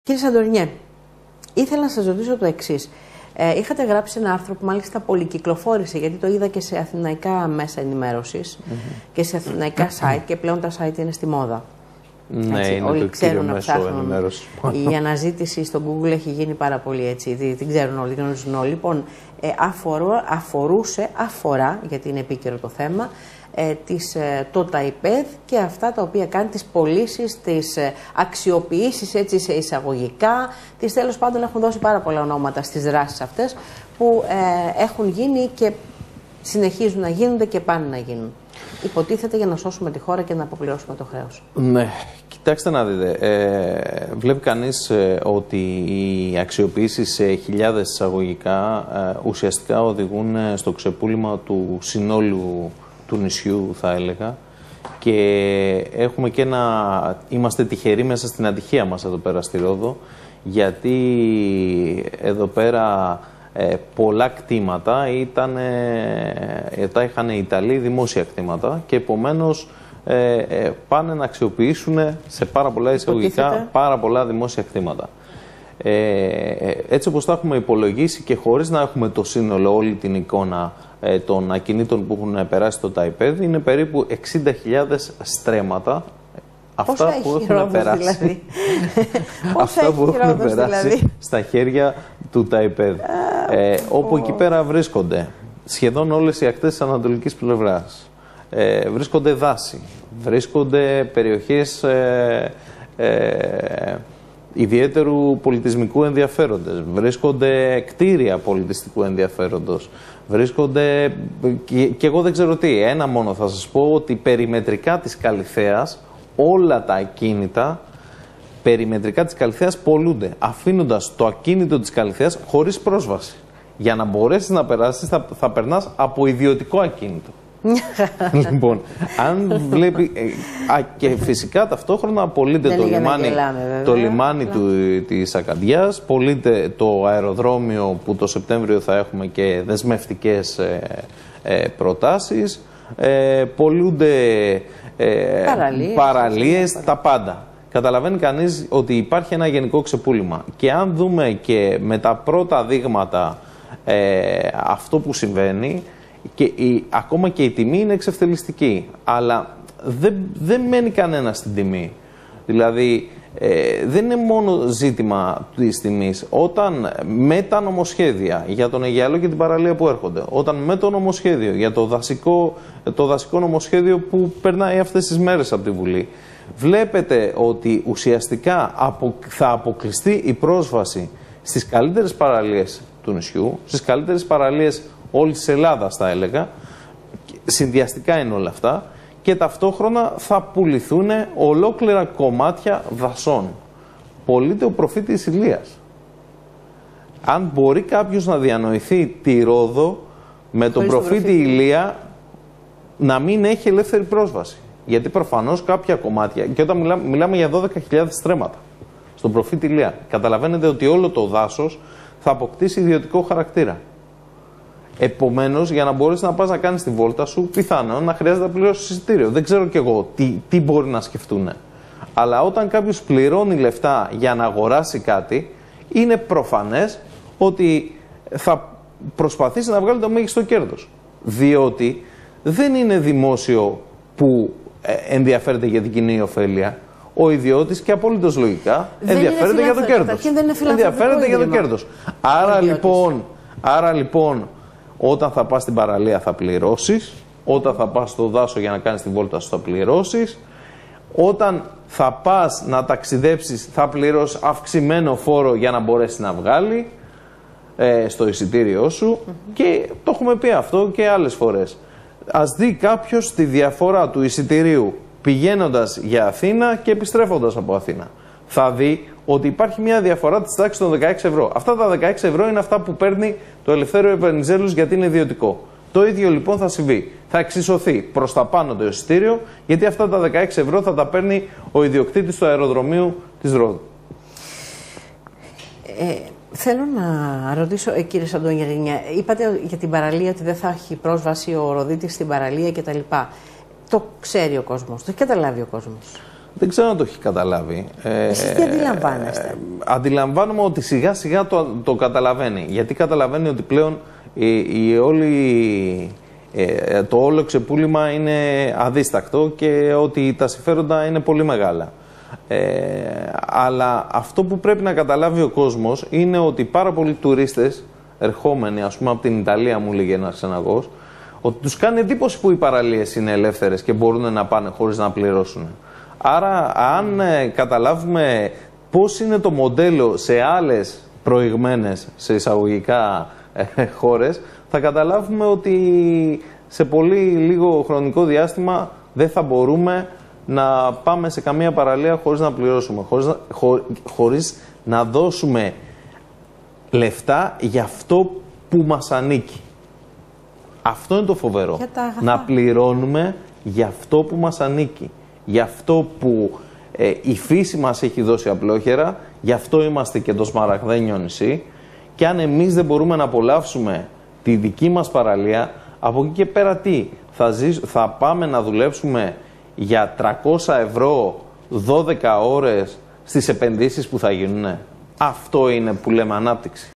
Κύριε Σαντορινιέ, ήθελα να σας ρωτήσω το εξής. Είχατε γράψει ένα άρθρο που μάλιστα πολυκυκλοφόρησε, γιατί το είδα και σε αθηναϊκά μέσα ενημέρωσης και σε αθηναϊκά site, και πλέον τα site είναι στη μόδα. Ναι, έτσι, είναι όλοι το ξέρουν κύριο να μέσο ψάχνουν. ενημέρωσης. Η αναζήτηση στο Google έχει γίνει πάρα πολύ έτσι, την ξέρουν όλοι, την γνωρίζουν όλοι. Λοιπόν, αφορά, γιατί είναι επίκαιρο το θέμα, το ΤΑΙΠΕΔ και αυτά τα οποία κάνει, τις πωλήσεις, τις αξιοποιήσεις έτσι σε εισαγωγικά, τις τέλος πάντων έχουν δώσει πάρα πολλά ονόματα στις δράσεις αυτές που έχουν γίνει και συνεχίζουν να γίνονται και πάνε να γίνουν. Υποτίθεται για να σώσουμε τη χώρα και να αποπληρώσουμε το χρέος. Ναι, κοιτάξτε να δείτε. Βλέπει κανείς ότι οι αξιοποιήσεις σε χιλιάδες εισαγωγικά ουσιαστικά οδηγούν στο ξεπούλημα του συνόλου του νησιού, θα έλεγα, και έχουμε και είμαστε τυχεροί μέσα στην ατυχία μας εδώ πέρα στη Ρόδο, γιατί εδώ πέρα πολλά κτήματα τα είχαν οι Ιταλοί δημόσια κτήματα και επομένως πάνε να αξιοποιήσουν σε πάρα πολλά εισαγωγικά πάρα πολλά δημόσια κτήματα. Έτσι όπως τα έχουμε υπολογίσει και χωρίς να έχουμε το σύνολο, όλη την εικόνα των ακινήτων που έχουν περάσει το ΤΑΙΠΕΔ, είναι περίπου 60.000 στρέμματα. Αυτά που έχουν περάσει, δηλαδή. Αυτά που έχουν περάσει στα χέρια του ΤΑΙΠΕΔ. Όπου εκεί πέρα βρίσκονται σχεδόν όλες οι ακτές της ανατολικής πλευράς. Βρίσκονται δάση, βρίσκονται περιοχές ιδιαίτερου πολιτισμικού ενδιαφέροντος, βρίσκονται κτίρια πολιτιστικού ενδιαφέροντος, βρίσκονται και εγώ δεν ξέρω τι, ένα μόνο θα σας πω, ότι περιμετρικά της Καλιθέας όλα τα ακίνητα περιμετρικά της Καλιθέας πωλούνται, αφήνοντας το ακίνητο της Καλιθέας χωρίς πρόσβαση. Για να μπορέσεις να περάσεις θα περνάς από ιδιωτικό ακίνητο. Λοιπόν, αν βλέπει. Και φυσικά ταυτόχρονα απολύεται το λιμάνι της Ακαντιάς, πωλείται το αεροδρόμιο που το Σεπτέμβριο θα έχουμε και δεσμευτικές προτάσεις, πωλούνται παραλίες, τα πάντα. Καταλαβαίνει κανείς ότι υπάρχει ένα γενικό ξεπούλημα. Και αν δούμε και με τα πρώτα δείγματα αυτό που συμβαίνει, και ακόμα και η τιμή είναι εξευθελιστική, αλλά δεν μένει κανένα στην τιμή. Δηλαδή, δεν είναι μόνο ζήτημα της τιμής. Όταν με τα νομοσχέδια για τον Αιγιαλό και την παραλία που έρχονται, όταν με το νομοσχέδιο για το δασικό νομοσχέδιο που περνάει αυτές τις μέρες από τη Βουλή, βλέπετε ότι ουσιαστικά θα αποκλειστεί η πρόσβαση στις καλύτερες παραλίες του νησιού, στις καλύτερες παραλίες όλης της Ελλάδας, θα έλεγα, συνδυαστικά είναι όλα αυτά, και ταυτόχρονα θα πουληθούν ολόκληρα κομμάτια δασών. Πωλείται ο προφήτης Ηλίας. Αν μπορεί κάποιος να διανοηθεί τη Ρόδο με τον προφήτη Ηλία να μην έχει ελεύθερη πρόσβαση. Γιατί προφανώς κάποια κομμάτια, και όταν μιλάμε για 12.000 στρέμματα στον προφήτη Ηλία, καταλαβαίνετε ότι όλο το δάσος θα αποκτήσει ιδιωτικό χαρακτήρα. Επομένως, για να μπορείς να πας να κάνεις τη βόλτα σου, πιθανόν να χρειάζεται να πληρώσεις εισιτήριο. Δεν ξέρω κι εγώ τι μπορεί να σκεφτούν. Αλλά όταν κάποιος πληρώνει λεφτά για να αγοράσει κάτι, είναι προφανές ότι θα προσπαθήσει να βγάλει το μέγιστο κέρδος. Διότι δεν είναι δημόσιο που ενδιαφέρεται για την κοινή ωφέλεια. Ο ιδιώτης, και απόλυτος λογικά, ενδιαφέρεται για το κέρδος. Ενδιαφέρεται για το κέρδος. Άρα λοιπόν, όταν θα πας στην παραλία θα πληρώσεις, όταν θα πας στο δάσο για να κάνεις την βόλτα σου θα πληρώσεις, όταν θα πας να ταξιδέψεις θα πληρώσεις αυξημένο φόρο για να μπορέσεις να βγάλει στο εισιτήριό σου, και το έχουμε πει αυτό και άλλες φορές. Ας δει κάποιος τη διαφορά του εισιτηρίου πηγαίνοντας για Αθήνα και επιστρέφοντας από Αθήνα. Θα δει ότι υπάρχει μια διαφορά της τάξης των 16 ευρώ. Αυτά τα 16 ευρώ είναι αυτά που παίρνει το Ελευθέριο Επενιζέλους γιατί είναι ιδιωτικό. Το ίδιο λοιπόν θα συμβεί. Θα εξισωθεί προς τα πάνω το εισιτήριο, γιατί αυτά τα 16 ευρώ θα τα παίρνει ο ιδιοκτήτης του αεροδρομίου της Ρόδου. Θέλω να ρωτήσω, κύριε Σαντορινιέ, είπατε για την παραλία ότι δεν θα έχει πρόσβαση ο Ροδίτης στην παραλία κτλ. Το ξέρει ο κόσμος, το έχει καταλάβει ο κόσμος. Δεν ξέρω αν το έχει καταλάβει. Εσείς τι αντιλαμβάνεστε? Αντιλαμβάνομαι ότι σιγά σιγά το καταλαβαίνει. Γιατί καταλαβαίνει ότι πλέον το όλο ξεπούλημα είναι αδίστακτο και ότι τα συμφέροντα είναι πολύ μεγάλα. Αλλά αυτό που πρέπει να καταλάβει ο κόσμος είναι ότι πάρα πολλοί τουρίστες ερχόμενοι, ας πούμε από την Ιταλία, μου λέγει ένας ξεναγός, ότι τους κάνει εντύπωση που οι παραλίες είναι ελεύθερες και μπορούν να πάνε χωρίς να πληρώσουν. Άρα, αν καταλάβουμε πώς είναι το μοντέλο σε άλλες προηγμένες, σε εισαγωγικά χώρες, θα καταλάβουμε ότι σε πολύ λίγο χρονικό διάστημα δεν θα μπορούμε να πάμε σε καμία παραλία χωρίς να πληρώσουμε, χωρίς να δώσουμε λεφτά για αυτό που μας ανήκει. Αυτό είναι το φοβερό. Να πληρώνουμε για αυτό που μας ανήκει. Για αυτό που η φύση μας έχει δώσει απλόχερα, γι' αυτό είμαστε και το Σμαραγδένιο νησί. Και αν εμείς δεν μπορούμε να απολαύσουμε τη δική μας παραλία, από εκεί και πέρα τι, θα πάμε να δουλέψουμε για 300 ευρώ 12 ώρες στις επενδύσεις που θα γίνουν. Αυτό είναι που λέμε ανάπτυξη.